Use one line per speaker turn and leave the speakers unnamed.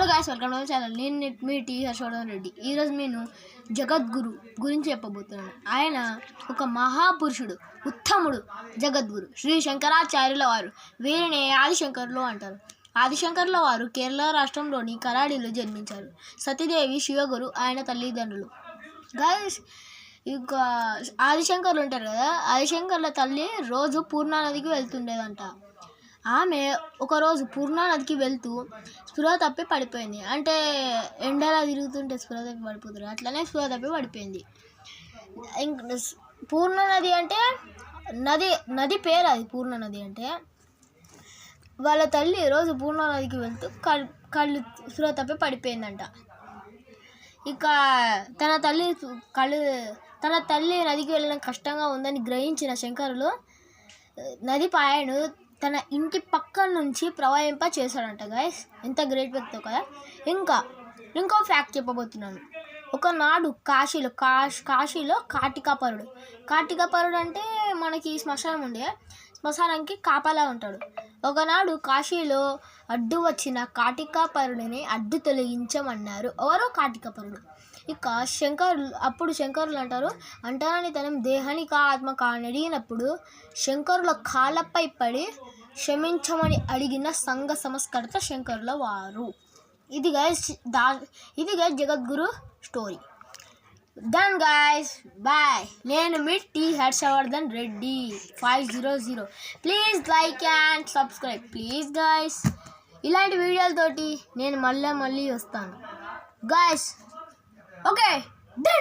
Guys welcome to channel. నేను మీ T Harshavardhan Reddy. ఈరోజు నేను జగద్గురు గురించి చెప్పబోతున్నాను. ఆయన ఒక మహాపురుషుడు, ఉత్తముడు, జగద్గురు శ్రీ శంకరాచార్యుల వారు. వీరిని ఆదిశంకరులు అంటారు. ఆదిశంకరుల వారు కేరళ రాష్ట్రంలోని కరాడిలో జన్మించారు. సతీదేవి శివగురు ఆయన తల్లిదండ్రులు. గాయ్స్ ఇంకా ఆదిశంకర్లు ఉంటారు కదా, ఆదిశంకర్ల తల్లి రోజు పూర్ణా నదికి వెళ్తుండేదంట. ఆమె ఒకరోజు పూర్ణా నదికి వెళ్తూ స్పృహ తప్పి పడిపోయింది. అంటే ఎండలా తిరుగుతుంటే స్పృహ తప్పి పడిపోతుంది, అట్లనే స్పృహ తప్పి పడిపోయింది. పూర్ణ నది అంటే నది పేరు, అది పూర్ణ నది అంటే. వాళ్ళ తల్లి రోజు పూర్ణా నదికి వెళ్తూ కళ్ళు స్పృహ తప్పి పడిపోయిందంట. ఇక తన తల్లి నదికి వెళ్ళడం కష్టంగా ఉందని గ్రహించిన శంకరులు నది పాయను తన ఇంటి పక్క నుంచి ప్రవహింప చేశాడంట. గాయస్ ఎంత గ్రేట్ వ్యక్తో కదా. ఇంకో ఫ్యాక్ట్ చెప్పబోతున్నాను. ఒకనాడు కాశీలో కాటికాపరుడు అంటే మనకి శ్మశానం ఉండే, శ్మశానానికి కాపలా ఉంటాడు. ఒకనాడు కాశీలో అడ్డు వచ్చిన కాటికాపరుడిని అడ్డు తొలగించమన్నారు. ఎవరో కాటికాపరుడు. ఇక శంకరులు అంటారని తనం దేహానికి ఆత్మక అని అడిగినప్పుడు శంకరుల కాళ్ళపై పడి క్షమించమని అడిగిన సంఘ సంస్కర్త శంకరుల వారు. ఇది guys Jagadguru story. Done guys, bye. నేను మీ T Harshavardhan Reddy 500. Please like and subscribe please guys. ఇలాంటి వీడియోలతోటి నేను మళ్ళీ వస్తాను గైస్. ఓకే.